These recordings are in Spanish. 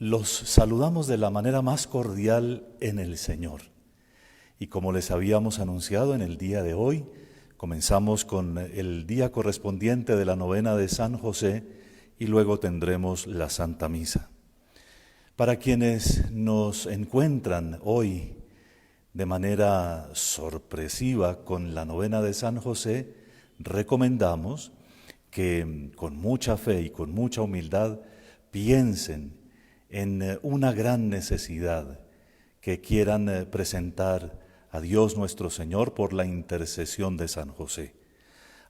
Los saludamos de la manera más cordial en el Señor. Y como les habíamos anunciado en el día de hoy, comenzamos con el día correspondiente de la novena de San José y luego tendremos la Santa Misa. Para quienes nos encuentran hoy de manera sorpresiva con la novena de San José, recomendamos que con mucha fe y con mucha humildad piensen en una gran necesidad que quieran presentar a Dios nuestro Señor por la intercesión de San José.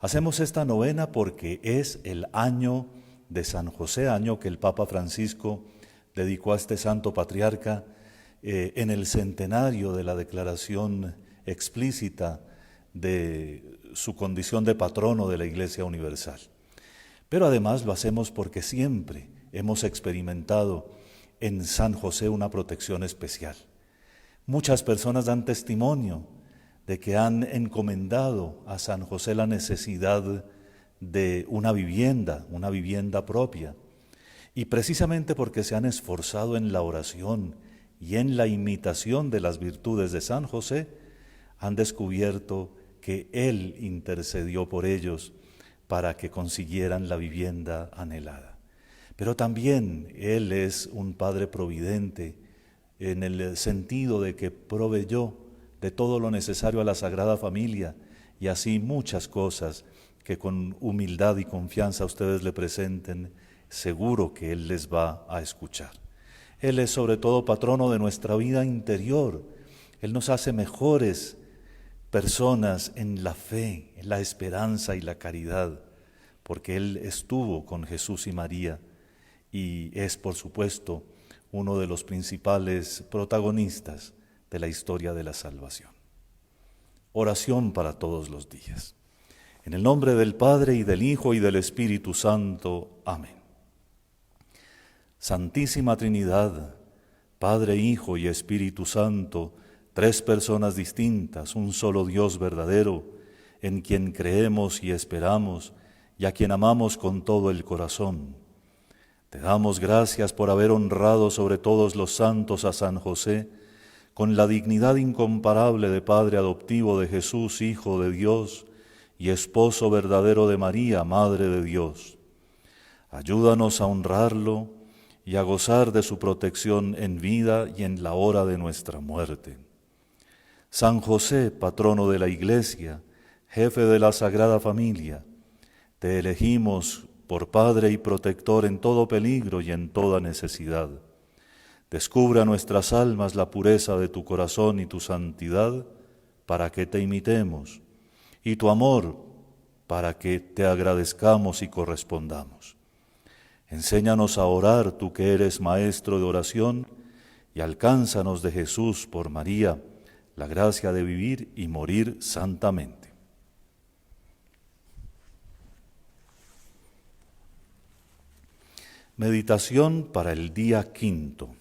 Hacemos esta novena porque es el año de San José, año que el Papa Francisco dedicó a este santo patriarca en el centenario de la declaración explícita de su condición de patrono de la Iglesia Universal. Pero además lo hacemos porque siempre hemos experimentado en San José una protección especial. Muchas personas dan testimonio de que han encomendado a San José la necesidad de una vivienda propia. Y precisamente porque se han esforzado en la oración y en la imitación de las virtudes de San José, han descubierto que Él intercedió por ellos para que consiguieran la vivienda anhelada. Pero también Él es un Padre providente en el sentido de que proveyó de todo lo necesario a la Sagrada Familia y así muchas cosas que con humildad y confianza ustedes le presenten, seguro que Él les va a escuchar. Él es sobre todo patrono de nuestra vida interior. Él nos hace mejores personas en la fe, en la esperanza y la caridad, porque Él estuvo con Jesús y María y es, por supuesto, uno de los principales protagonistas de la historia de la salvación. Oración para todos los días. En el nombre del Padre, y del Hijo, y del Espíritu Santo. Amén. Santísima Trinidad, Padre, Hijo y Espíritu Santo, tres personas distintas, un solo Dios verdadero, en quien creemos y esperamos, y a quien amamos con todo el corazón. Te damos gracias por haber honrado sobre todos los santos a San José, con la dignidad incomparable de Padre adoptivo de Jesús, Hijo de Dios, y Esposo verdadero de María, Madre de Dios. Ayúdanos a honrarlo y a gozar de su protección en vida y en la hora de nuestra muerte. San José, patrono de la Iglesia, jefe de la Sagrada Familia, te elegimos por Padre y protector en todo peligro y en toda necesidad. Descubre a nuestras almas la pureza de tu corazón y tu santidad para que te imitemos, y tu amor para que te agradezcamos y correspondamos. Enséñanos a orar, tú que eres maestro de oración, y alcánzanos de Jesús por María la gracia de vivir y morir santamente. Meditación para el día quinto.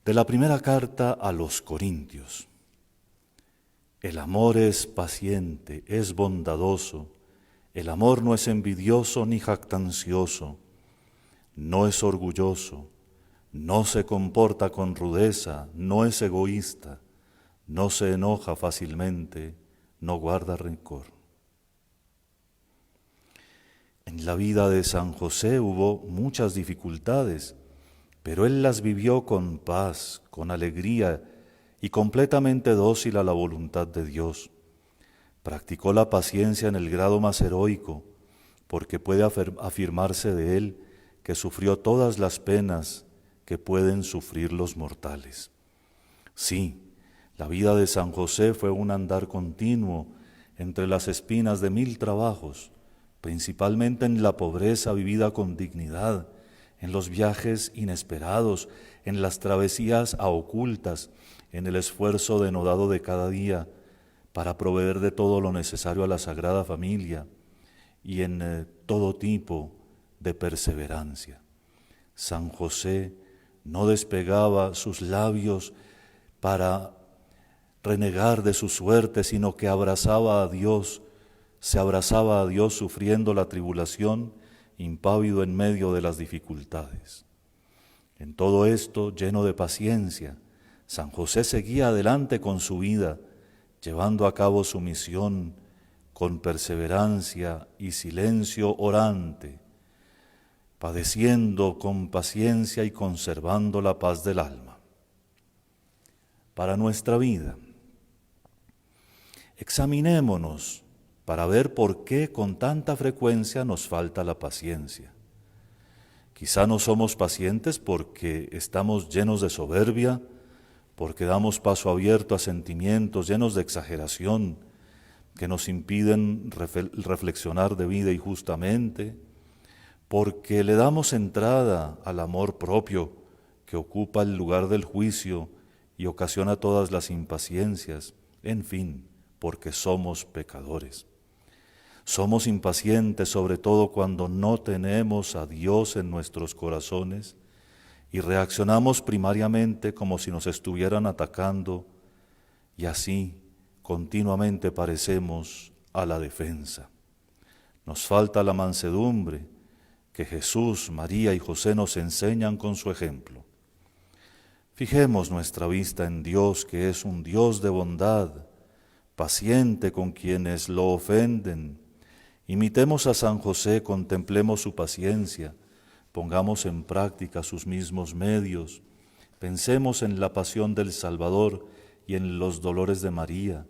De la primera carta a los Corintios. El amor es paciente, es bondadoso, el amor no es envidioso ni jactancioso, no es orgulloso, no se comporta con rudeza, no es egoísta, no se enoja fácilmente, no guarda rencor. En la vida de San José hubo muchas dificultades, pero él las vivió con paz, con alegría y completamente dócil a la voluntad de Dios. Practicó la paciencia en el grado más heroico, porque puede afirmarse de él que sufrió todas las penas que pueden sufrir los mortales. Sí, la vida de San José fue un andar continuo entre las espinas de 1000 trabajos, principalmente en la pobreza vivida con dignidad, en los viajes inesperados, en las travesías a ocultas, en el esfuerzo denodado de cada día para proveer de todo lo necesario a la Sagrada Familia y en todo tipo de perseverancia. San José no despegaba sus labios para renegar de su suerte, sino que abrazaba a Dios, se abrazaba a Dios sufriendo la tribulación impávido en medio de las dificultades. En todo esto, lleno de paciencia, San José seguía adelante con su vida, llevando a cabo su misión con perseverancia y silencio orante, padeciendo con paciencia y conservando la paz del alma. Para nuestra vida, examinémonos para ver por qué con tanta frecuencia nos falta la paciencia. Quizá no somos pacientes porque estamos llenos de soberbia, porque damos paso abierto a sentimientos llenos de exageración que nos impiden reflexionar debida y justamente, porque le damos entrada al amor propio que ocupa el lugar del juicio y ocasiona todas las impaciencias, en fin, porque somos pecadores. Somos impacientes sobre todo cuando no tenemos a Dios en nuestros corazones y reaccionamos primariamente como si nos estuvieran atacando y así continuamente parecemos a la defensa. Nos falta la mansedumbre que Jesús, María y José nos enseñan con su ejemplo. Fijemos nuestra vista en Dios, que es un Dios de bondad, paciente con quienes lo ofenden. Imitemos a San José, contemplemos su paciencia, pongamos en práctica sus mismos medios, pensemos en la pasión del Salvador y en los dolores de María,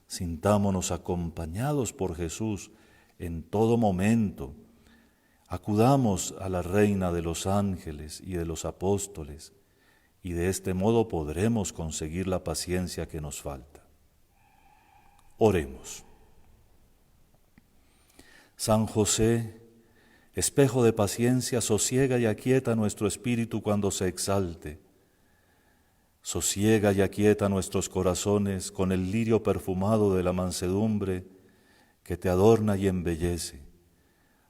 sintámonos acompañados por Jesús en todo momento, acudamos a la Reina de los ángeles y de los apóstoles, y de este modo podremos conseguir la paciencia que nos falta. Oremos. San José, espejo de paciencia, sosiega y aquieta nuestro espíritu cuando se exalte. Sosiega y aquieta nuestros corazones con el lirio perfumado de la mansedumbre que te adorna y embellece.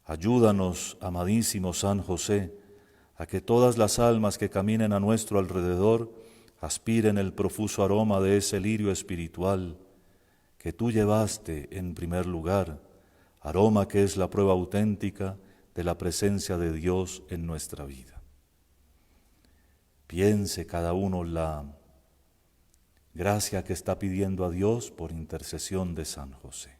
Ayúdanos, amadísimo San José, a que todas las almas que caminen a nuestro alrededor aspiren el profuso aroma de ese lirio espiritual que tú llevaste en primer lugar, aroma que es la prueba auténtica de la presencia de Dios en nuestra vida. Piense cada uno la gracia que está pidiendo a Dios por intercesión de San José.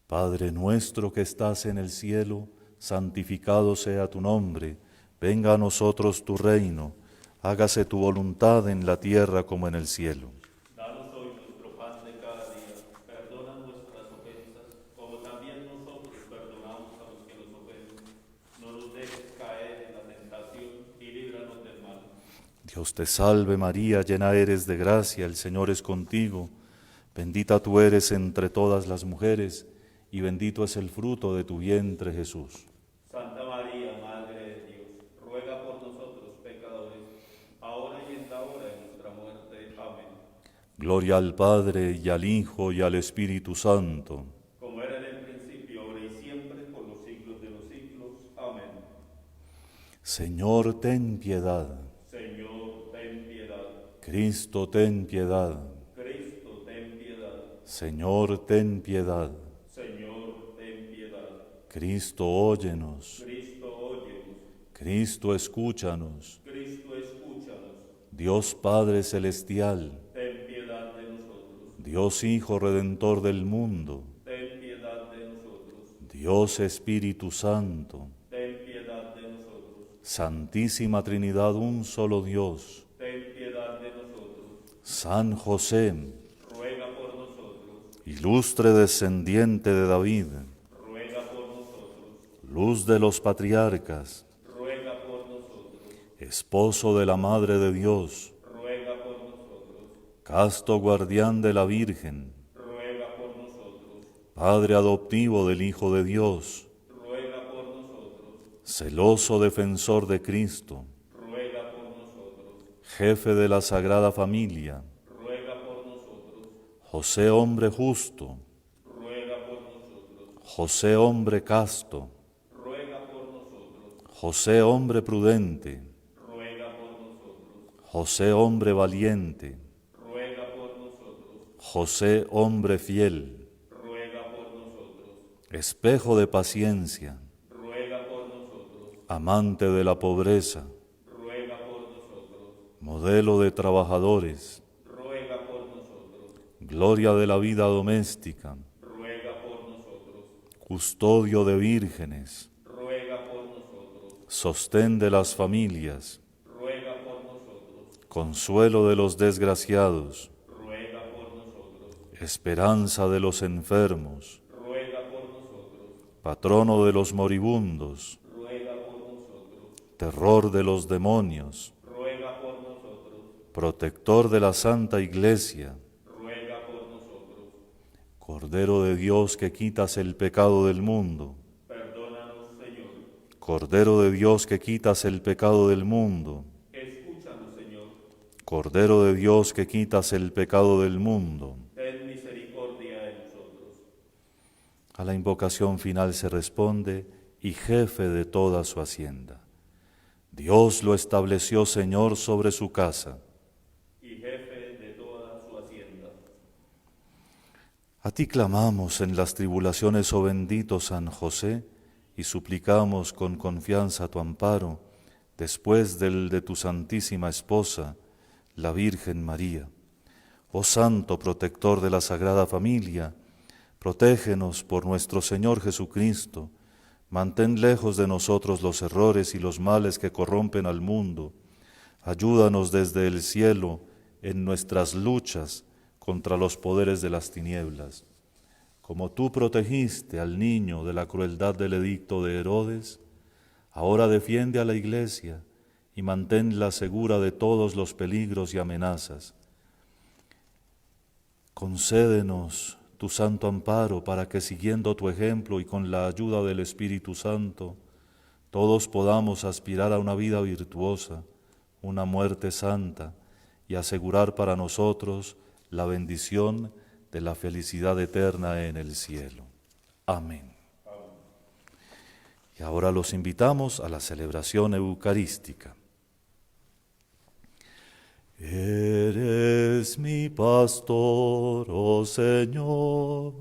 Padre nuestro que estás en el cielo, santificado sea tu nombre, venga a nosotros tu reino, hágase tu voluntad en la tierra como en el cielo. Danos hoy nuestro pan de cada día, perdona nuestras ofensas, como también nosotros perdonamos a los que nos ofenden. No nos dejes caer en la tentación y líbranos del mal. Dios te salve María, llena eres de gracia, el Señor es contigo, bendita tú eres entre todas las mujeres, y bendito es el fruto de tu vientre, Jesús. Santa María, Madre de Dios, ruega por nosotros pecadores, ahora y en la hora de nuestra muerte. Amén. Gloria al Padre, y al Hijo, y al Espíritu Santo. Como era en el principio, ahora y siempre, por los siglos de los siglos. Amén. Señor, ten piedad. Señor, ten piedad. Cristo, ten piedad. Cristo, ten piedad. Señor, ten piedad. Señor, ten piedad. Cristo, óyenos. Cristo, óyenos. Cristo, escúchanos. Cristo, escúchanos. Dios Padre Celestial, Ten piedad de nosotros. Dios Hijo Redentor del mundo, Ten piedad de nosotros. Dios Espíritu Santo, Ten piedad de nosotros. Santísima Trinidad, un solo Dios, Ten piedad de nosotros. San José, Ruega por nosotros. ilustre descendiente de David, Ruega por nosotros. luz de los patriarcas, Ruega por nosotros. esposo de la Madre de Dios, Ruega por nosotros. casto guardián de la Virgen, Ruega por nosotros. Padre adoptivo del Hijo de Dios, Ruega por nosotros. celoso defensor de Cristo, Ruega por nosotros. jefe de la Sagrada Familia, Ruega por nosotros. José hombre justo, Ruega por nosotros. José hombre casto, Ruega por nosotros. José hombre prudente, Ruega por nosotros. José, hombre valiente, ruega por nosotros. José, hombre fiel, Ruega por nosotros. espejo de paciencia, Ruega por nosotros. amante de la pobreza, Ruega por nosotros. modelo de trabajadores, Ruega por nosotros. gloria de la vida doméstica, Ruega por nosotros. custodio de vírgenes, Ruega por nosotros. sostén de las familias, Ruega por nosotros. consuelo de los desgraciados, Ruega por nosotros. esperanza de los enfermos, Ruega por nosotros. patrono de los moribundos, Ruega por nosotros. terror de los demonios, Ruega por nosotros. protector de la Santa Iglesia, Ruega por nosotros. Cordero de Dios que quitas el pecado del mundo, Perdónanos, Señor. Cordero de Dios que quitas el pecado del mundo, Escúchanos, Señor. Cordero de Dios que quitas el pecado del mundo. Ten misericordia de nosotros. A la invocación final se responde, y jefe de toda su hacienda. Dios lo estableció Señor sobre su casa. Y jefe de toda su hacienda. A ti clamamos en las tribulaciones, oh bendito San José, y suplicamos con confianza tu amparo, después del de tu santísima esposa, la Virgen María. Oh Santo protector de la Sagrada Familia, protégenos por nuestro Señor Jesucristo, mantén lejos de nosotros los errores y los males que corrompen al mundo, ayúdanos desde el cielo en nuestras luchas contra los poderes de las tinieblas. Como tú protegiste al niño de la crueldad del edicto de Herodes, ahora defiende a la Iglesia y manténla segura de todos los peligros y amenazas. Concédenos tu santo amparo para que, siguiendo tu ejemplo y con la ayuda del Espíritu Santo, todos podamos aspirar a una vida virtuosa, una muerte santa y asegurar para nosotros la bendición de la felicidad eterna en el cielo. Amén. Y ahora los invitamos a la celebración eucarística. Eres mi pastor, oh Señor,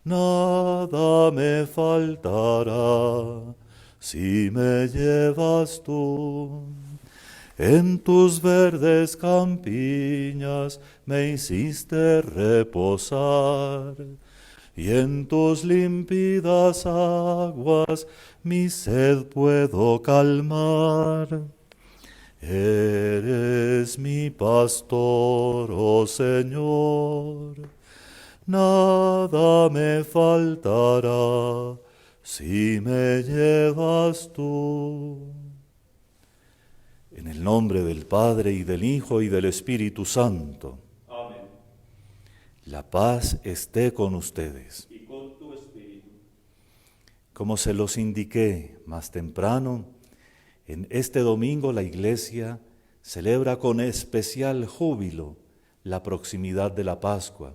nada me faltará si me llevas tú. En tus verdes campiñas me hiciste reposar, y en tus límpidas aguas mi sed puedo calmar. Eres mi pastor, oh Señor, nada me faltará si me llevas tú. En el nombre del Padre, y del Hijo, y del Espíritu Santo. Amén. La paz esté con ustedes. Y con tu espíritu. Como se los indiqué más temprano, en este domingo la Iglesia celebra con especial júbilo la proximidad de la Pascua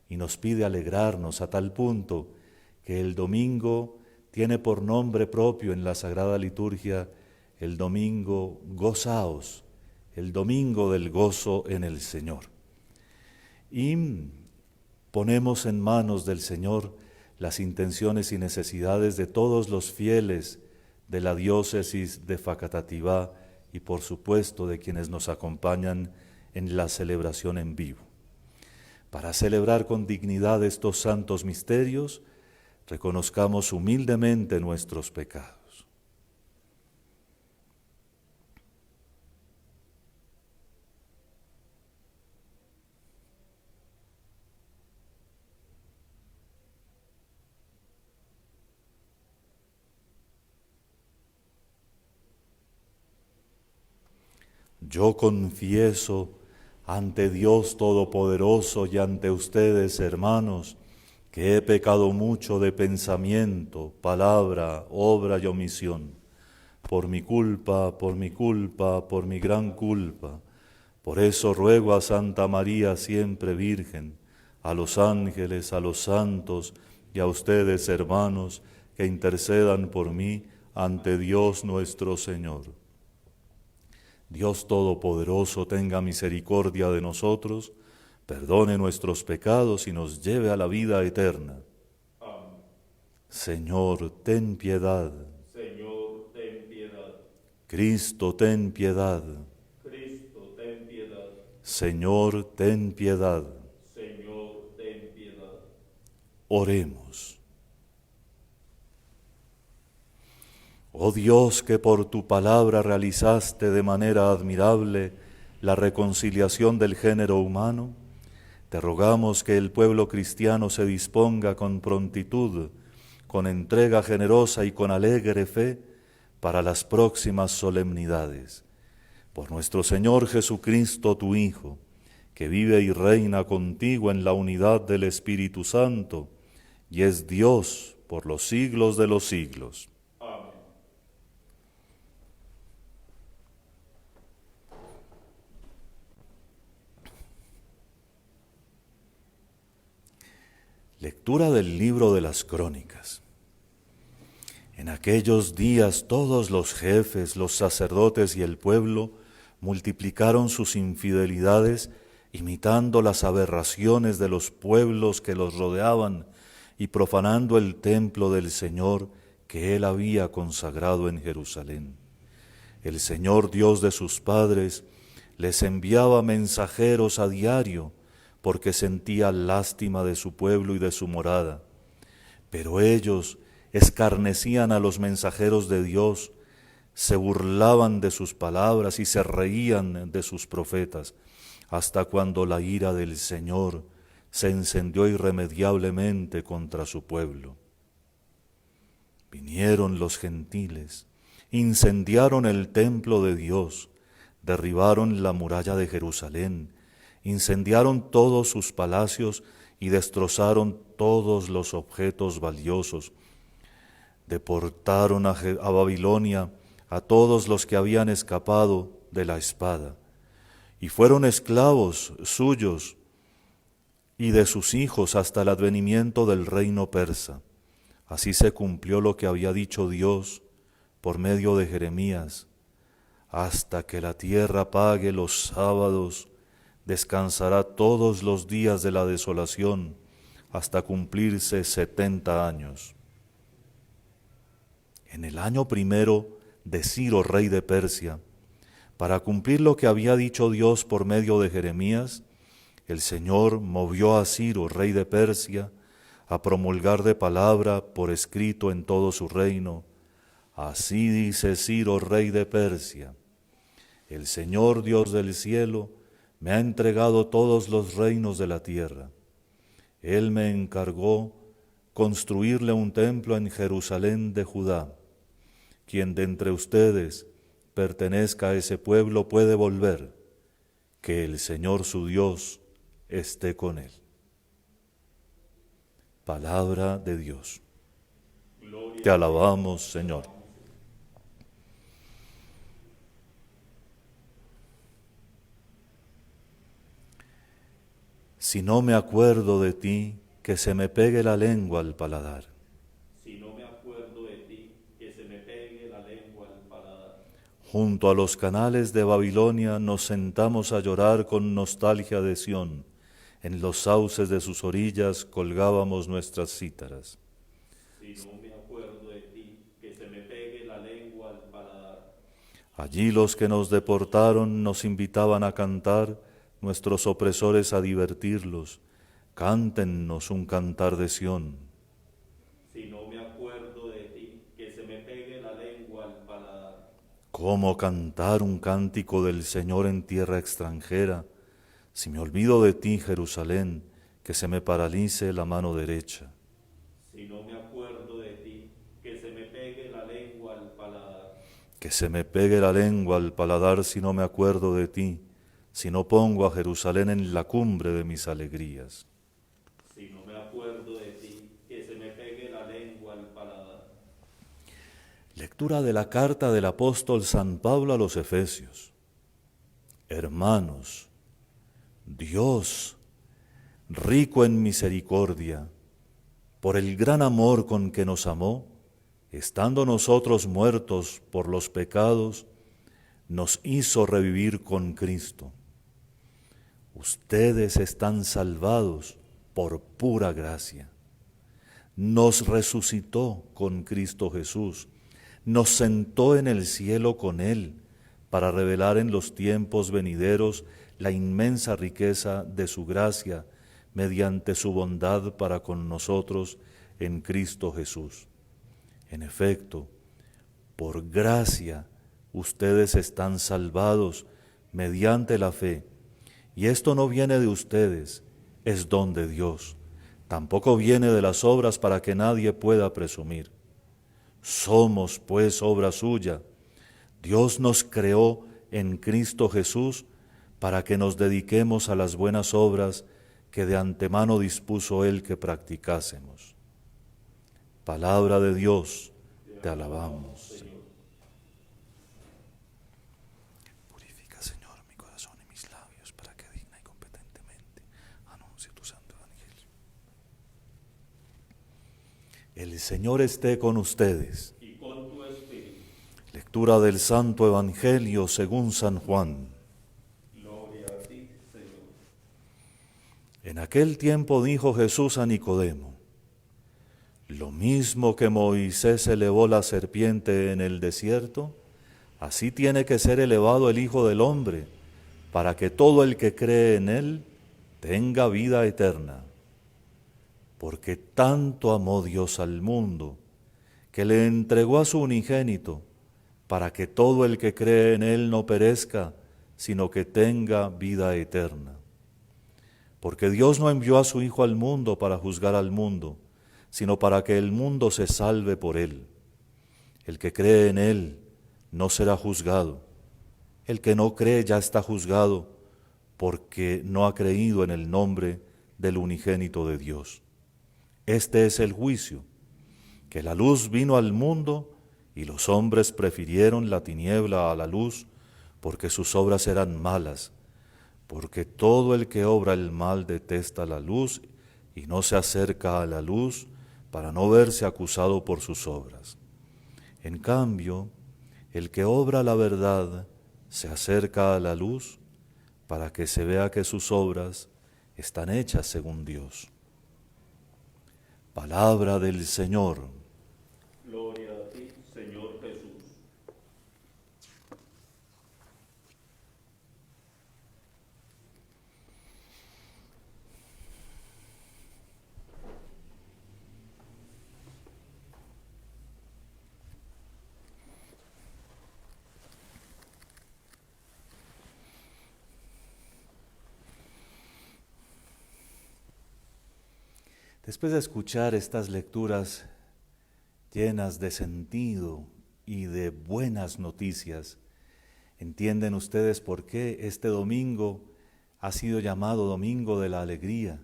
y nos pide alegrarnos a tal punto que el domingo tiene por nombre propio en la Sagrada Liturgia el domingo gozaos, el domingo del gozo en el Señor. Y ponemos en manos del Señor las intenciones y necesidades de todos los fieles de la diócesis de Facatativá y por supuesto de quienes nos acompañan en la celebración en vivo. Para celebrar con dignidad estos santos misterios, reconozcamos humildemente nuestros pecados. Yo confieso ante Dios Todopoderoso y ante ustedes, hermanos, que he pecado mucho de pensamiento, palabra, obra y omisión, por mi culpa, por mi gran culpa. Por eso ruego a Santa María siempre Virgen, a los ángeles, a los santos y a ustedes, hermanos, que intercedan por mí ante Dios nuestro Señor. Dios Todopoderoso tenga misericordia de nosotros, perdone nuestros pecados y nos lleve a la vida eterna. Amén. Señor, ten piedad. Señor, ten piedad. Cristo, ten piedad. Cristo, ten piedad. Señor, ten piedad. Señor, ten piedad. Oremos. Oh Dios, que por tu palabra realizaste de manera admirable la reconciliación del género humano, te rogamos que el pueblo cristiano se disponga con prontitud, con entrega generosa y con alegre fe para las próximas solemnidades. Por nuestro Señor Jesucristo, tu Hijo, que vive y reina contigo en la unidad del Espíritu Santo, y es Dios por los siglos de los siglos. Amén. Lectura del libro de las Crónicas. En aquellos días todos los jefes, los sacerdotes y el pueblo multiplicaron sus infidelidades, imitando las aberraciones de los pueblos que los rodeaban y profanando el templo del Señor que él había consagrado en Jerusalén. El Señor Dios de sus padres les enviaba mensajeros a diario, porque sentía lástima de su pueblo y de su morada. Pero ellos escarnecían a los mensajeros de Dios, se burlaban de sus palabras y se reían de sus profetas, hasta cuando la ira del Señor se encendió irremediablemente contra su pueblo. Vinieron los gentiles, incendiaron el templo de Dios, derribaron la muralla de Jerusalén, incendiaron todos sus palacios y destrozaron todos los objetos valiosos. Deportaron a Babilonia a todos los que habían escapado de la espada, y fueron esclavos suyos y de sus hijos hasta el advenimiento del reino persa. Así se cumplió lo que había dicho Dios por medio de Jeremías: hasta que la tierra pague los sábados, descansará todos los días de la desolación, hasta cumplirse 70 años. En el año primero de Ciro, rey de Persia, para cumplir lo que había dicho Dios por medio de Jeremías, el Señor movió a Ciro, rey de Persia, a promulgar de palabra por escrito en todo su reino: así dice Ciro, rey de Persia: el Señor Dios del cielo me ha entregado todos los reinos de la tierra. Él me encargó construirle un templo en Jerusalén de Judá. Quien de entre ustedes pertenezca a ese pueblo puede volver, que el Señor su Dios esté con él. Palabra de Dios. Gloria Te alabamos, Señor. Si no me acuerdo de ti, que se me pegue la lengua al paladar. Si no me acuerdo de ti, que se me pegue la lengua al paladar. Junto a los canales de Babilonia nos sentamos a llorar con nostalgia de Sión. En los sauces de sus orillas colgábamos nuestras cítaras. Si no me acuerdo de ti, que se me pegue la lengua al paladar. Allí los que nos deportaron nos invitaban a cantar, nuestros opresores a divertirlos. Cántennos un cantar de Sión. Si no me acuerdo de ti, que se me pegue la lengua al paladar. ¿Cómo cantar un cántico del Señor en tierra extranjera? Si me olvido de ti, Jerusalén, que se me paralice la mano derecha. Si no me acuerdo de ti, que se me pegue la lengua al paladar. Que se me pegue la lengua al paladar si no me acuerdo de ti, si no pongo a Jerusalén en la cumbre de mis alegrías. Si no me acuerdo de ti, que se me pegue la lengua al paladar. Lectura de la carta del apóstol San Pablo a los Efesios. Hermanos, Dios, rico en misericordia, por el gran amor con que nos amó, estando nosotros muertos por los pecados, nos hizo revivir con Cristo. Ustedes están salvados por pura gracia. Nos resucitó con Cristo Jesús, nos sentó en el cielo con Él, para revelar en los tiempos venideros la inmensa riqueza de su gracia, mediante su bondad para con nosotros en Cristo Jesús. En efecto, por gracia ustedes están salvados mediante la fe, y esto no viene de ustedes, es don de Dios. Tampoco viene de las obras para que nadie pueda presumir. Somos, pues, obra suya. Dios nos creó en Cristo Jesús para que nos dediquemos a las buenas obras que de antemano dispuso Él que practicásemos. Palabra de Dios, te alabamos, Señor. Purifica, Señor, mi corazón y mis labios, para que digna y competentemente anuncie tu santo evangelio. El Señor esté con ustedes. Y con tu espíritu. Lectura del Santo Evangelio según San Juan. Gloria a ti, Señor. En aquel tiempo dijo Jesús a Nicodemo: lo mismo que Moisés elevó la serpiente en el desierto, así tiene que ser elevado el Hijo del Hombre, para que todo el que cree en Él tenga vida eterna. Porque tanto amó Dios al mundo, que le entregó a su unigénito, para que todo el que cree en Él no perezca, sino que tenga vida eterna. Porque Dios no envió a su Hijo al mundo para juzgar al mundo, sino para que el mundo se salve por Él. El que cree en Él no será juzgado. El que no cree ya está juzgado, porque no ha creído en el nombre del unigénito de Dios. Este es el juicio, que la luz vino al mundo, y los hombres prefirieron la tiniebla a la luz, porque sus obras eran malas. Porque todo el que obra el mal detesta la luz, y no se acerca a la luz, para no verse acusado por sus obras. En cambio, el que obra la verdad se acerca a la luz, para que se vea que sus obras están hechas según Dios. Palabra del Señor. Gloria a ti, Señor Jesús. Después de escuchar estas lecturas llenas de sentido y de buenas noticias, ¿entienden ustedes por qué este domingo ha sido llamado Domingo de la Alegría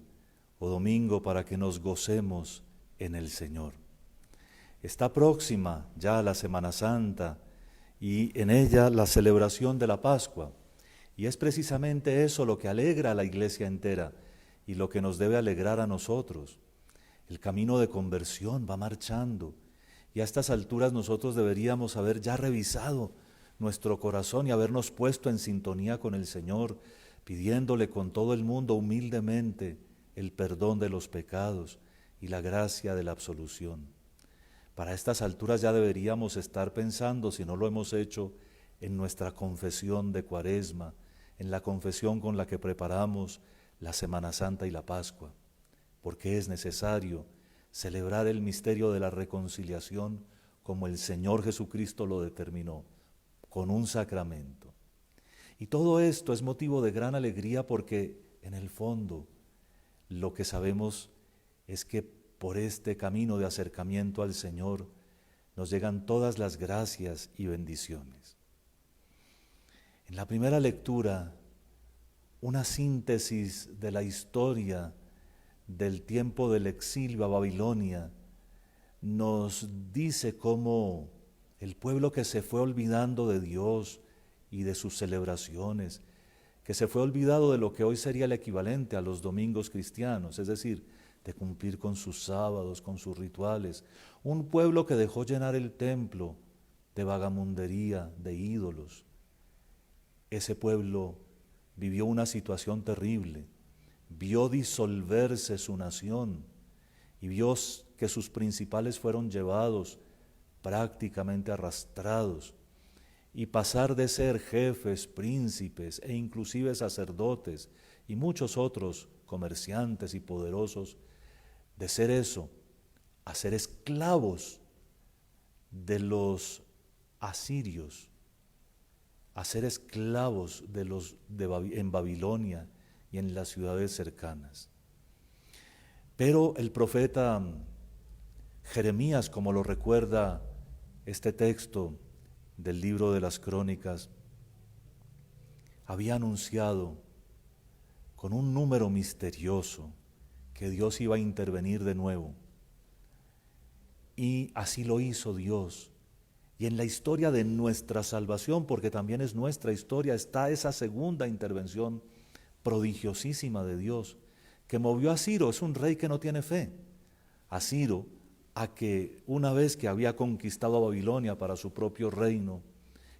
o Domingo para que nos gocemos en el Señor? Está próxima ya la Semana Santa y en ella la celebración de la Pascua. Y es precisamente eso lo que alegra a la Iglesia entera y lo que nos debe alegrar a nosotros. El camino de conversión va marchando y a estas alturas nosotros deberíamos haber ya revisado nuestro corazón y habernos puesto en sintonía con el Señor, pidiéndole con todo el mundo humildemente el perdón de los pecados y la gracia de la absolución. Para estas alturas ya deberíamos estar pensando, si no lo hemos hecho, en nuestra confesión de Cuaresma, en la confesión con la que preparamos la Semana Santa y la Pascua, porque es necesario celebrar el misterio de la reconciliación como el Señor Jesucristo lo determinó, con un sacramento. Y todo esto es motivo de gran alegría porque en el fondo lo que sabemos es que por este camino de acercamiento al Señor nos llegan todas las gracias y bendiciones. En la primera lectura, una síntesis de la historia del tiempo del exilio a Babilonia nos dice cómo el pueblo que se fue olvidando de Dios y de sus celebraciones, que se fue olvidado de lo que hoy sería el equivalente a los domingos cristianos, es decir, de cumplir con sus sábados, con sus rituales, un pueblo que dejó llenar el templo de vagamundería, de ídolos, ese pueblo vivió una situación terrible, vio disolverse su nación y vio que sus principales fueron llevados, prácticamente arrastrados, y pasar de ser jefes, príncipes e inclusive sacerdotes y muchos otros comerciantes y poderosos, de ser eso a ser esclavos de los asirios, a ser esclavos en Babilonia y en las ciudades cercanas. Pero el profeta Jeremías, como lo recuerda este texto del libro de las Crónicas, había anunciado con un número misterioso que Dios iba a intervenir de nuevo. Y así lo hizo Dios. Y en la historia de nuestra salvación, porque también es nuestra historia, está esa segunda intervención prodigiosísima de Dios, que movió a Ciro. Es un rey que no tiene fe. A Ciro, a que una vez que había conquistado a Babilonia para su propio reino,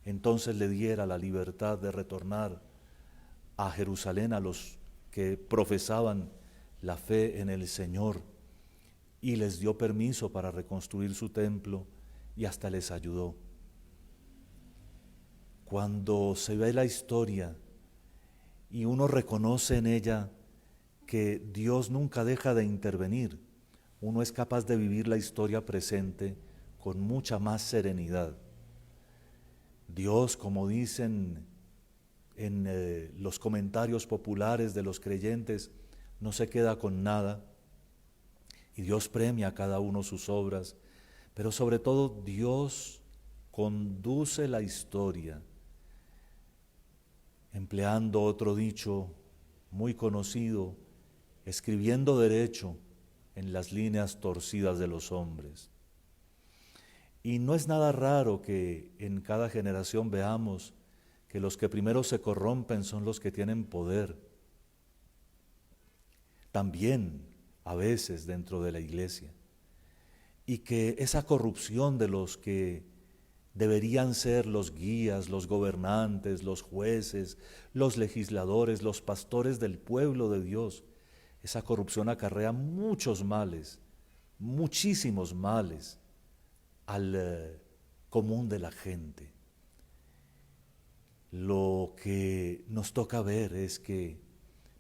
entonces le diera la libertad de retornar a Jerusalén a los que profesaban la fe en el Señor, y les dio permiso para reconstruir su templo y hasta les ayudó. Cuando se ve la historia y uno reconoce en ella que Dios nunca deja de intervenir, uno es capaz de vivir la historia presente con mucha más serenidad. Dios, como dicen en los comentarios populares de los creyentes, no se queda con nada, y Dios premia a cada uno sus obras, pero sobre todo Dios conduce la historia, empleando otro dicho muy conocido, escribiendo derecho en las líneas torcidas de los hombres. Y no es nada raro que en cada generación veamos que los que primero se corrompen son los que tienen poder. También a veces dentro de la iglesia. Y que esa corrupción de los que deberían ser los guías, los gobernantes, los jueces, los legisladores, los pastores del pueblo de Dios, esa corrupción acarrea muchos males, muchísimos males al común de la gente. Lo que nos toca ver es que,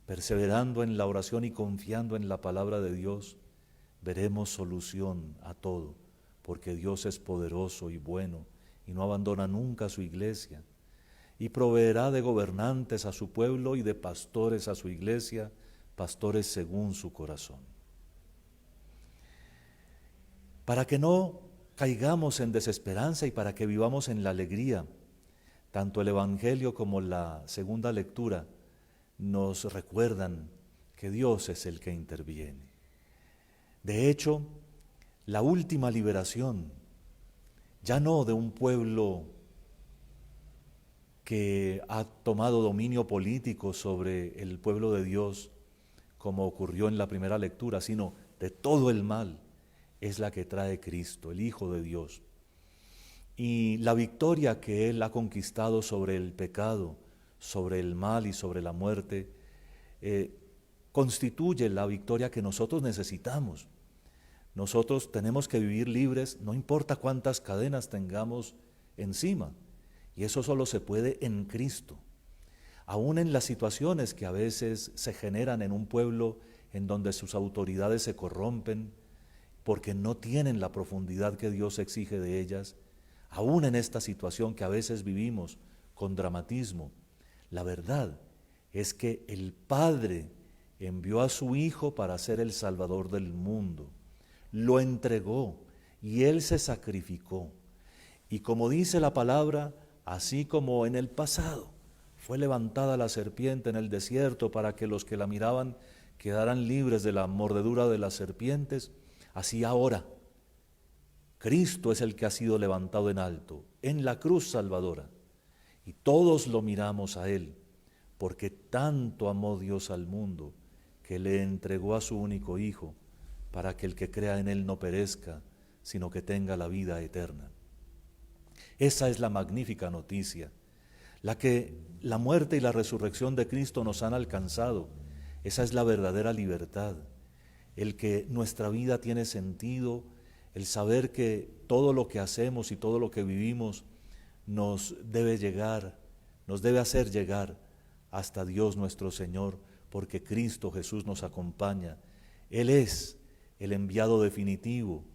perseverando en la oración y confiando en la palabra de Dios, veremos solución a todo, porque Dios es poderoso y bueno y no abandona nunca a su iglesia, y proveerá de gobernantes a su pueblo y de pastores a su iglesia, pastores según su corazón. Para que no caigamos en desesperanza y para que vivamos en la alegría, tanto el Evangelio como la segunda lectura nos recuerdan que Dios es el que interviene. De hecho, la última liberación, ya no de un pueblo que ha tomado dominio político sobre el pueblo de Dios, como ocurrió en la primera lectura, sino de todo el mal, es la que trae Cristo, el Hijo de Dios. Y la victoria que Él ha conquistado sobre el pecado, sobre el mal y sobre la muerte, constituye la victoria que nosotros necesitamos. Nosotros tenemos que vivir libres, no importa cuántas cadenas tengamos encima, y eso solo se puede en Cristo. Aún en las situaciones que a veces se generan en un pueblo en donde sus autoridades se corrompen porque no tienen la profundidad que Dios exige de ellas, aún en esta situación que a veces vivimos con dramatismo, la verdad es que el Padre envió a su Hijo para ser el Salvador del mundo. Lo entregó y Él se sacrificó. Y como dice la palabra, así como en el pasado fue levantada la serpiente en el desierto para que los que la miraban quedaran libres de la mordedura de las serpientes, así ahora Cristo es el que ha sido levantado en alto, en la cruz salvadora, y todos lo miramos a Él, porque tanto amó Dios al mundo, que le entregó a su único Hijo, para que el que crea en Él no perezca, sino que tenga la vida eterna. Esa es la magnífica noticia, la que la muerte y la resurrección de Cristo nos han alcanzado. Esa es la verdadera libertad, el que nuestra vida tiene sentido, el saber que todo lo que hacemos y todo lo que vivimos nos debe llegar, nos debe hacer llegar hasta Dios nuestro Señor, porque Cristo Jesús nos acompaña. Él es el enviado definitivo,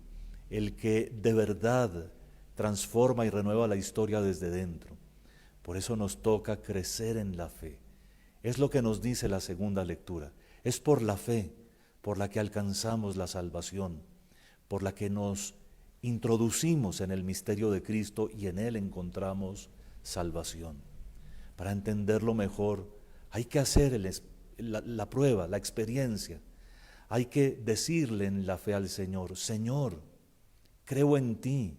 el que de verdad transforma y renueva la historia desde dentro. Por eso nos toca crecer en la fe. Es lo que nos dice la segunda lectura. Es por la fe por la que alcanzamos la salvación, por la que nos introducimos en el misterio de Cristo y en Él encontramos salvación. Para entenderlo mejor, hay que hacer la prueba, la experiencia. Hay que decirle en la fe al Señor: Señor, creo en ti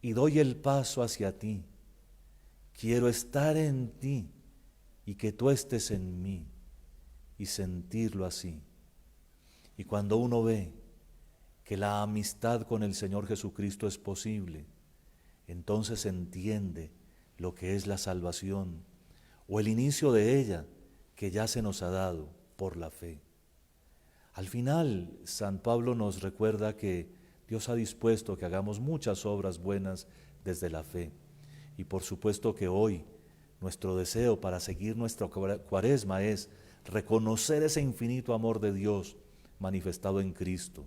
y doy el paso hacia ti. Quiero estar en ti y que tú estés en mí, y sentirlo así. Y cuando uno ve que la amistad con el Señor Jesucristo es posible, entonces entiende lo que es la salvación, o el inicio de ella, que ya se nos ha dado por la fe. Al final, San Pablo nos recuerda que Dios ha dispuesto que hagamos muchas obras buenas desde la fe. Y por supuesto que hoy nuestro deseo para seguir nuestra cuaresma es reconocer ese infinito amor de Dios manifestado en Cristo,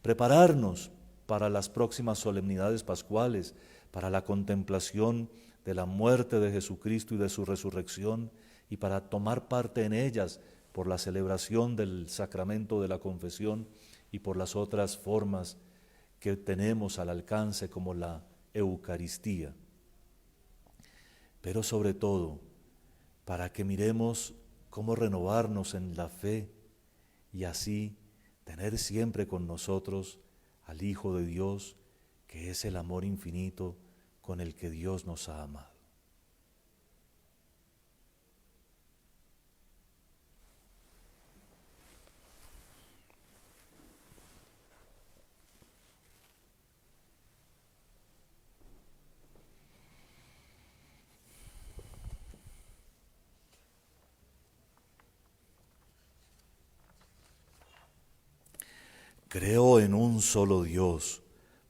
prepararnos para las próximas solemnidades pascuales, para la contemplación de la muerte de Jesucristo y de su resurrección, y para tomar parte en ellas por la celebración del sacramento de la confesión y por las otras formas que tenemos al alcance, como la Eucaristía. Pero sobre todo, para que miremos cómo renovarnos en la fe y así tener siempre con nosotros al Hijo de Dios, que es el amor infinito con el que Dios nos ha amado. Creo en un solo Dios,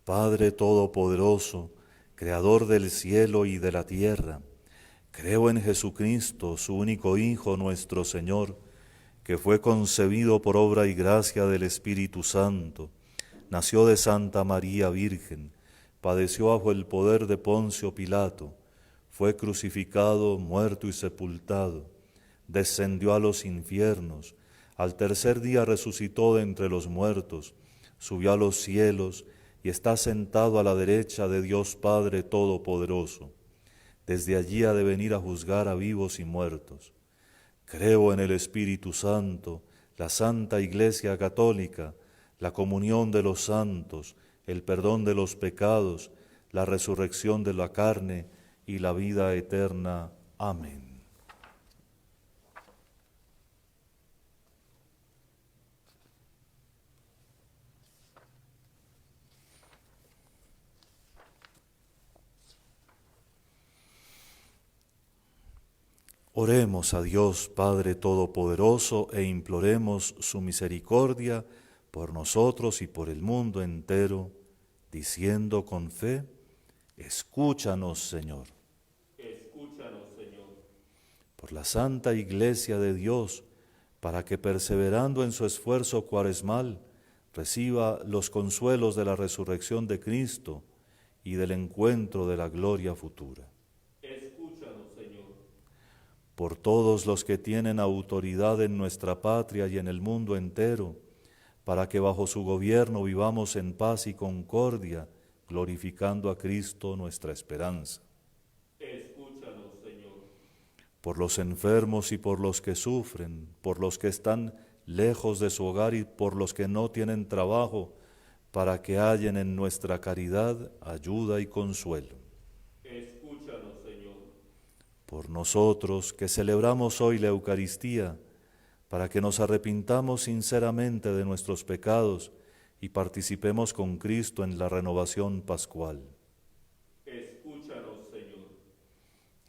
Padre Todopoderoso, Creador del cielo y de la tierra. Creo en Jesucristo, su único Hijo, nuestro Señor, que fue concebido por obra y gracia del Espíritu Santo, nació de Santa María Virgen, padeció bajo el poder de Poncio Pilato, fue crucificado, muerto y sepultado, descendió a los infiernos, al tercer día resucitó de entre los muertos, subió a los cielos y está sentado a la derecha de Dios Padre Todopoderoso. Desde allí ha de venir a juzgar a vivos y muertos. Creo en el Espíritu Santo, la Santa Iglesia Católica, la comunión de los santos, el perdón de los pecados, la resurrección de la carne y la vida eterna. Amén. Oremos a Dios Padre Todopoderoso e imploremos su misericordia por nosotros y por el mundo entero, diciendo con fe: escúchanos, Señor. Escúchanos, Señor. Por la Santa Iglesia de Dios, para que perseverando en su esfuerzo cuaresmal, reciba los consuelos de la resurrección de Cristo y del encuentro de la gloria futura. Por todos los que tienen autoridad en nuestra patria y en el mundo entero, para que bajo su gobierno vivamos en paz y concordia, glorificando a Cristo nuestra esperanza. Escúchanos, Señor. Por los enfermos y por los que sufren, por los que están lejos de su hogar y por los que no tienen trabajo, para que hallen en nuestra caridad ayuda y consuelo. Por nosotros que celebramos hoy la Eucaristía, para que nos arrepintamos sinceramente de nuestros pecados y participemos con Cristo en la renovación pascual. Escúchanos, Señor.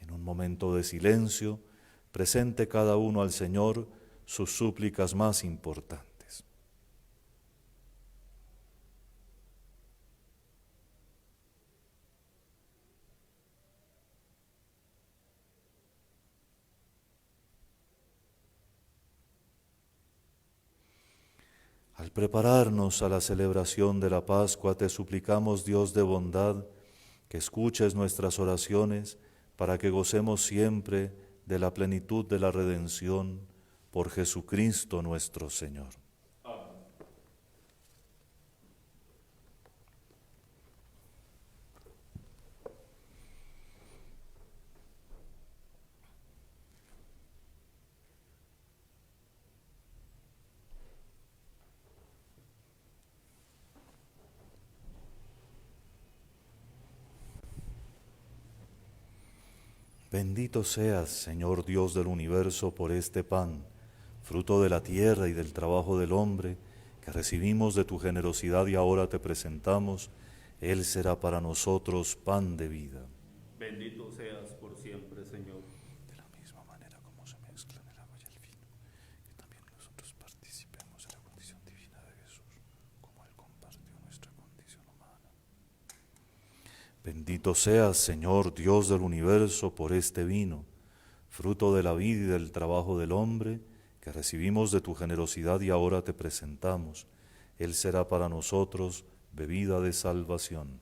En un un momento de silencio, presente cada uno al Señor sus súplicas más importantes. Al prepararnos a la celebración de la Pascua, te suplicamos, Dios de bondad, que escuches nuestras oraciones para que gocemos siempre de la plenitud de la redención por Jesucristo nuestro Señor. Amén. Bendito seas, Señor Dios del universo, por este pan, fruto de la tierra y del trabajo del hombre, que recibimos de tu generosidad y ahora te presentamos. Él será para nosotros pan de vida. Bendito seas por siempre, Señor. De la misma manera como se mezclan el agua y el vino, que también nosotros participemos de la condición divina de Jesús, como Él compartió nuestra condición humana. Bendito seas, Señor Dios del universo, por este vino, fruto de la vida y del trabajo del hombre, que recibimos de tu generosidad y ahora te presentamos. Él será para nosotros bebida de salvación.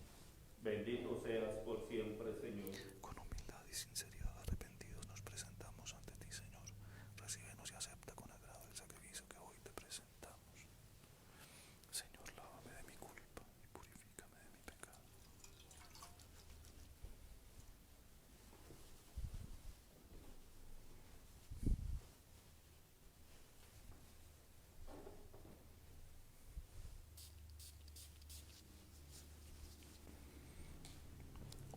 Bendito seas por siempre, Señor. Con humildad y sinceridad arrepentidos nos presentamos ante ti, Señor. Recíbenos y acepta con agrado el sacrificio que hoy te presentamos. Señor, lávame de mi culpa y purifícame de mi pecado.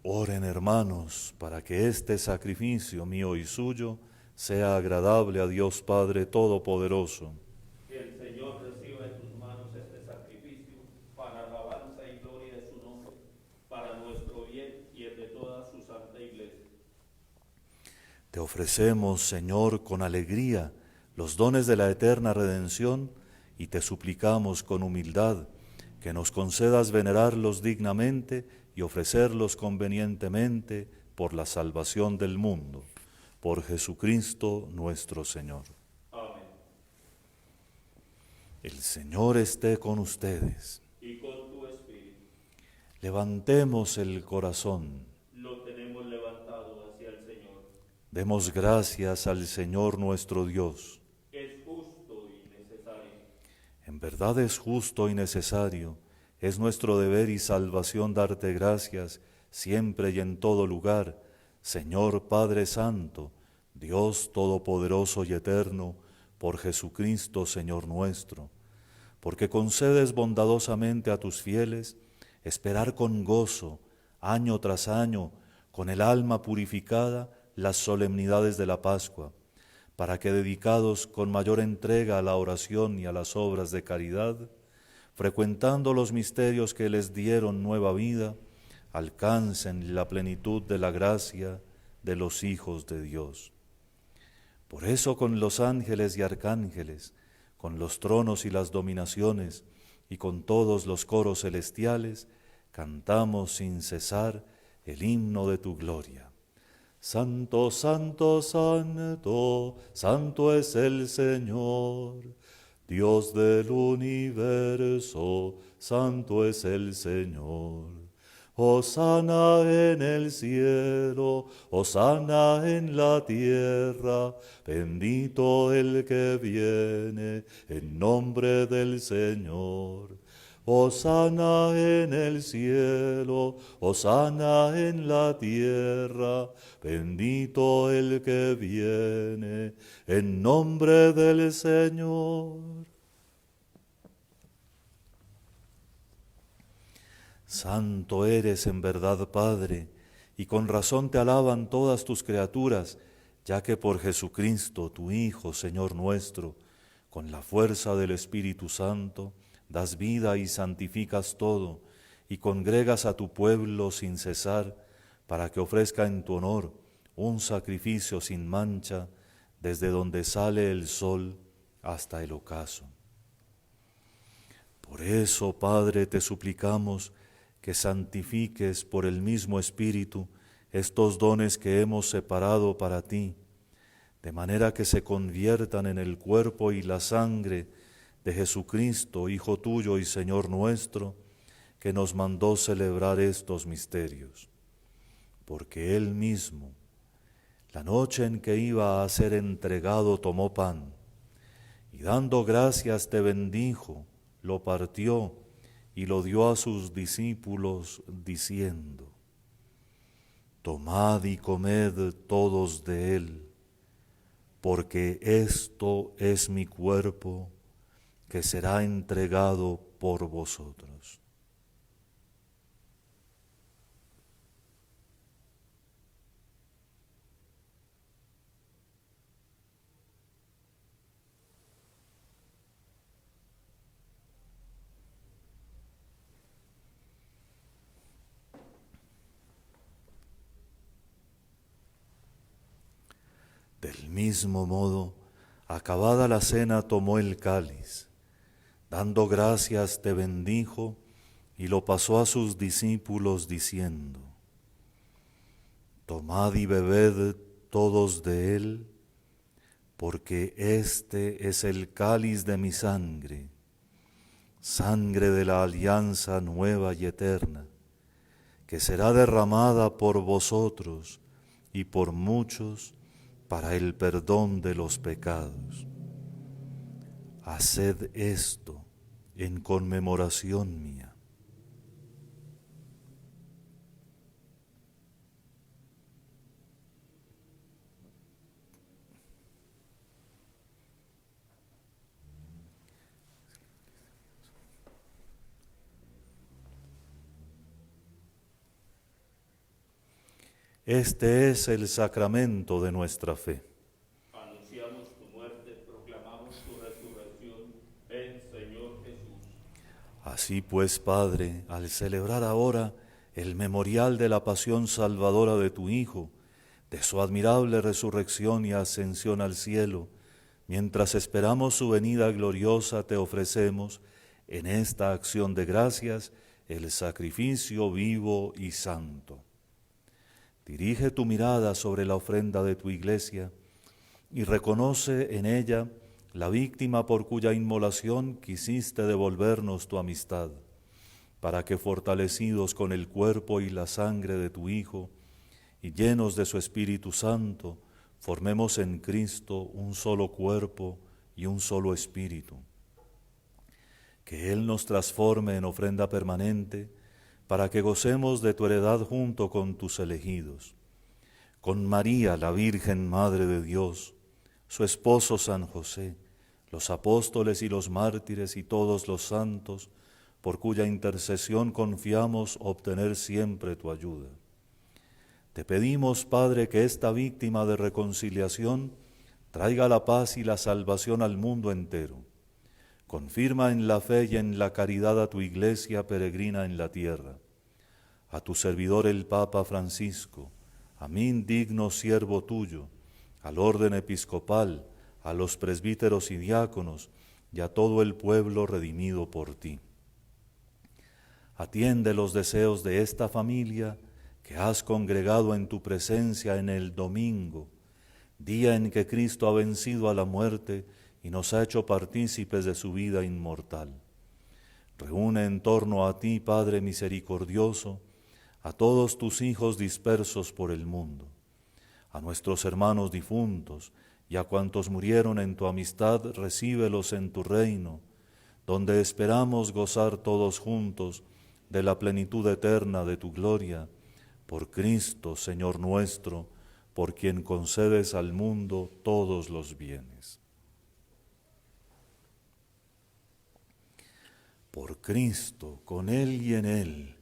Oren, hermanos, para que este sacrificio mío y suyo sea agradable a Dios Padre Todopoderoso. Que el Señor reciba en tus manos este sacrificio para alabanza y gloria de su nombre, para nuestro bien y el de toda su santa iglesia. Te ofrecemos, Señor, con alegría los dones de la eterna redención y te suplicamos con humildad que nos concedas venerarlos dignamente y ofrecerlos convenientemente por la salvación del mundo. Por Jesucristo nuestro Señor. Amén. El Señor esté con ustedes. Y con tu espíritu. Levantemos el corazón. Lo tenemos levantado hacia el Señor. Demos gracias al Señor nuestro Dios. Es justo y necesario. En verdad es justo y necesario, es nuestro deber y salvación darte gracias siempre y en todo lugar, Señor Padre Santo, Dios Todopoderoso y Eterno, por Jesucristo Señor nuestro, porque concedes bondadosamente a tus fieles esperar con gozo, año tras año, con el alma purificada, las solemnidades de la Pascua, para que dedicados con mayor entrega a la oración y a las obras de caridad, frecuentando los misterios que les dieron nueva vida, alcancen la plenitud de la gracia de los hijos de Dios. Por eso con los ángeles y arcángeles, con los tronos y las dominaciones, y con todos los coros celestiales, cantamos sin cesar el himno de tu gloria. Santo, santo, santo, santo es el Señor, Dios del universo, santo es el Señor. Hosana en el cielo, hosana en la tierra, bendito el que viene en nombre del Señor. Hosana en el cielo, hosana en la tierra, bendito el que viene en nombre del Señor. Santo eres en verdad, Padre, y con razón te alaban todas tus criaturas, ya que por Jesucristo, tu Hijo, Señor nuestro, con la fuerza del Espíritu Santo, das vida y santificas todo, y congregas a tu pueblo sin cesar, para que ofrezca en tu honor un sacrificio sin mancha desde donde sale el sol hasta el ocaso. Por eso, Padre, te suplicamos que santifiques por el mismo Espíritu estos dones que hemos separado para ti, de manera que se conviertan en el cuerpo y la sangre de Jesucristo, Hijo tuyo y Señor nuestro, que nos mandó celebrar estos misterios. Porque Él mismo, la noche en que iba a ser entregado, tomó pan, y dando gracias te bendijo, lo partió y lo dio a sus discípulos, diciendo: Tomad y comed todos de él, porque esto es mi cuerpo, que será entregado por vosotros. Del mismo modo, acabada la cena, tomó el cáliz, dando gracias te bendijo y lo pasó a sus discípulos diciendo: Tomad y bebed todos de él, porque este es el cáliz de mi sangre, sangre de la alianza nueva y eterna, que será derramada por vosotros y por muchos para el perdón de los pecados. Haced esto en conmemoración mía. Este es el sacramento de nuestra fe. Anunciamos tu muerte, proclamamos tu resurrección. Ven, Señor Jesús. Así pues, Padre, al celebrar ahora el memorial de la pasión salvadora de tu Hijo, de su admirable resurrección y ascensión al cielo, mientras esperamos su venida gloriosa, te ofrecemos en esta acción de gracias el sacrificio vivo y santo. Dirige tu mirada sobre la ofrenda de tu iglesia y reconoce en ella la víctima por cuya inmolación quisiste devolvernos tu amistad, para que fortalecidos con el cuerpo y la sangre de tu Hijo y llenos de su Espíritu Santo, formemos en Cristo un solo cuerpo y un solo espíritu. Que Él nos transforme en ofrenda permanente, para que gocemos de tu heredad junto con tus elegidos, con María, la Virgen Madre de Dios, su esposo San José, los apóstoles y los mártires y todos los santos, por cuya intercesión confiamos obtener siempre tu ayuda. Te pedimos, Padre, que esta víctima de reconciliación traiga la paz y la salvación al mundo entero. Confirma en la fe y en la caridad a tu iglesia peregrina en la tierra, a tu servidor el Papa Francisco, a mí indigno siervo tuyo, al orden episcopal, a los presbíteros y diáconos, y a todo el pueblo redimido por ti. Atiende los deseos de esta familia que has congregado en tu presencia en el domingo, día en que Cristo ha vencido a la muerte y nos ha hecho partícipes de su vida inmortal. Reúne en torno a ti, Padre misericordioso, a todos tus hijos dispersos por el mundo, a nuestros hermanos difuntos y a cuantos murieron en tu amistad, recíbelos en tu reino, donde esperamos gozar todos juntos de la plenitud eterna de tu gloria, por Cristo, Señor nuestro, por quien concedes al mundo todos los bienes. Por Cristo, con Él y en Él,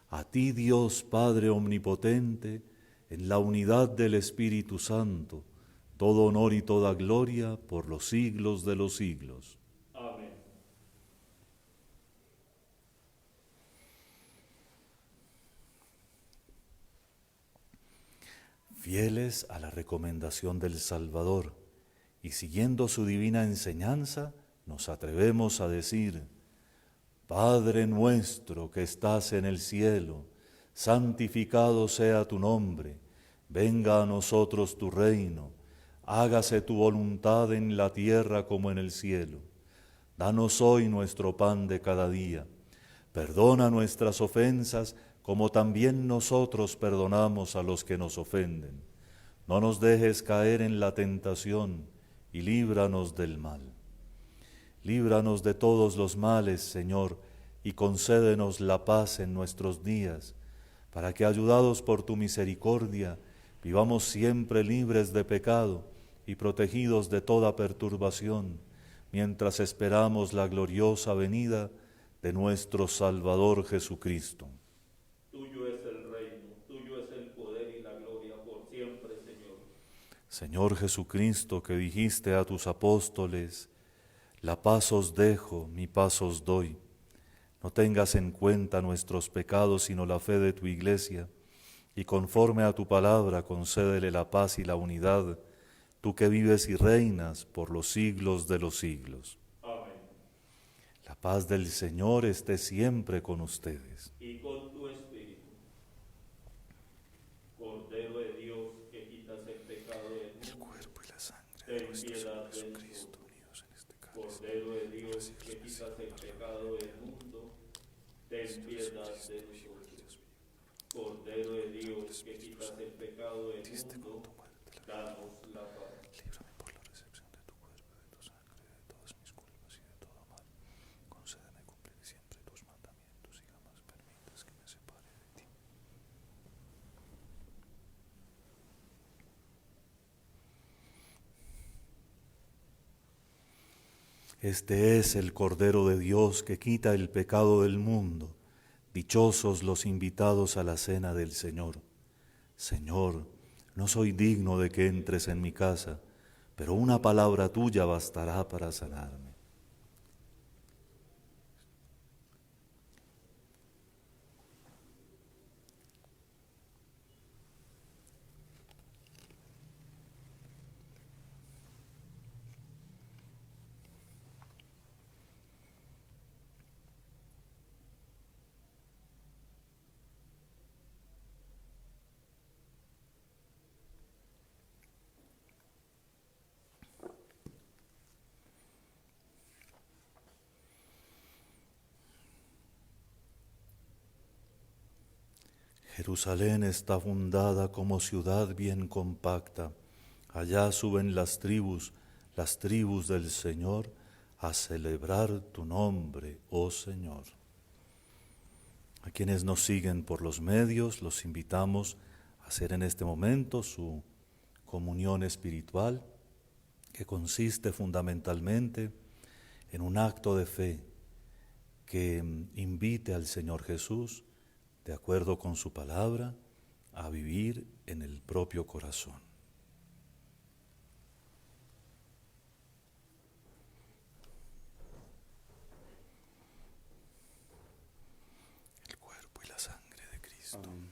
a ti Dios Padre omnipotente, en la unidad del Espíritu Santo, todo honor y toda gloria por los siglos de los siglos. Amén. Fieles a la recomendación del Salvador y siguiendo su divina enseñanza, nos atrevemos a decir: Padre nuestro que estás en el cielo, santificado sea tu nombre, venga a nosotros tu reino, hágase tu voluntad en la tierra como en el cielo. Danos hoy nuestro pan de cada día, perdona nuestras ofensas como también nosotros perdonamos a los que nos ofenden. No nos dejes caer en la tentación y líbranos del mal. Líbranos de todos los males, Señor, y concédenos la paz en nuestros días, para que, ayudados por tu misericordia, vivamos siempre libres de pecado y protegidos de toda perturbación, mientras esperamos la gloriosa venida de nuestro Salvador Jesucristo. Tuyo es el reino, tuyo es el poder y la gloria por siempre, Señor. Señor Jesucristo, que dijiste a tus apóstoles: la paz os dejo, mi paz os doy. No tengas en cuenta nuestros pecados, sino la fe de tu Iglesia, y conforme a tu palabra concédele la paz y la unidad, tú que vives y reinas por los siglos de los siglos. Amén. La paz del Señor esté siempre con ustedes. Y con tu espíritu. Cordero de Dios, que quitas el pecado del mundo, El cuerpo y la sangre ten de nuestro piedad Señor de Jesucristo, nosotros. unidos en este cáliz. Cordero de Dios, que quitas el pecado del mundo, ten piedad de nosotros. Cordero de Dios, que quitas el pecado del mundo, danos la paz. Líbrame por la recepción de tu cuerpo y de tu sangre, de todas mis culpas y de todo mal. Concédeme cumplir siempre tus mandamientos y jamás permitas que me separe de ti. Este es el Cordero de Dios que quita el pecado del mundo. Dichosos los invitados a la cena del Señor. Señor, no soy digno de que entres en mi casa, pero una palabra tuya bastará para sanarme. Jerusalén está fundada como ciudad bien compacta. Allá suben las tribus del Señor, a celebrar tu nombre, oh Señor. A quienes nos siguen por los medios, los invitamos a hacer en este momento su comunión espiritual, que consiste fundamentalmente en un acto de fe que invite al Señor Jesús, de acuerdo con su palabra, a vivir en el propio corazón. El cuerpo y la sangre de Cristo. Amén.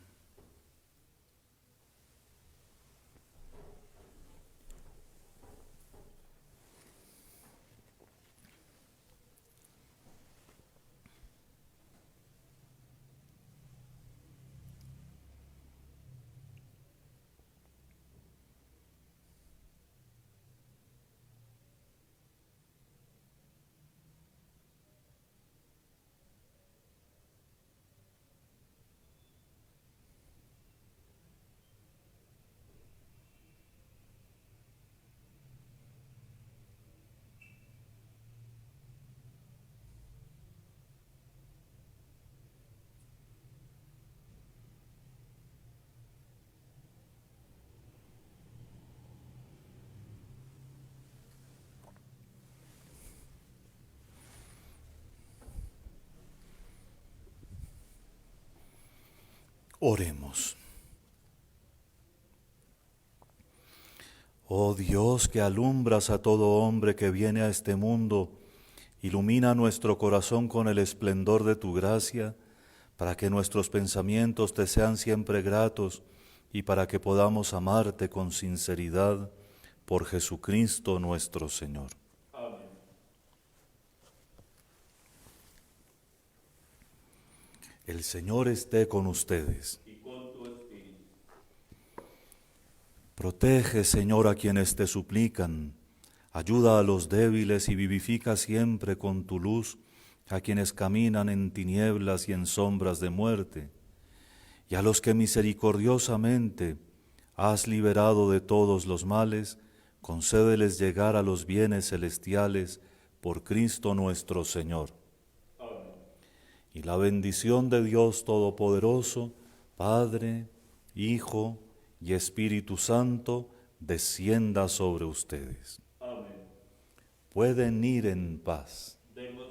Oremos. Oh Dios, que alumbras a todo hombre que viene a este mundo, ilumina nuestro corazón con el esplendor de tu gracia, para que nuestros pensamientos te sean siempre gratos y para que podamos amarte con sinceridad por Jesucristo nuestro Señor. Amén. El Señor esté con ustedes. Y con tu espíritu. Protege, Señor, a quienes te suplican. Ayuda a los débiles y vivifica siempre con tu luz a quienes caminan en tinieblas y en sombras de muerte. Y a los que misericordiosamente has liberado de todos los males, concédeles llegar a los bienes celestiales por Cristo nuestro Señor. Amén. Y la bendición de Dios Todopoderoso, Padre, Hijo y Espíritu Santo, descienda sobre ustedes. Amén. Pueden ir en paz. Demos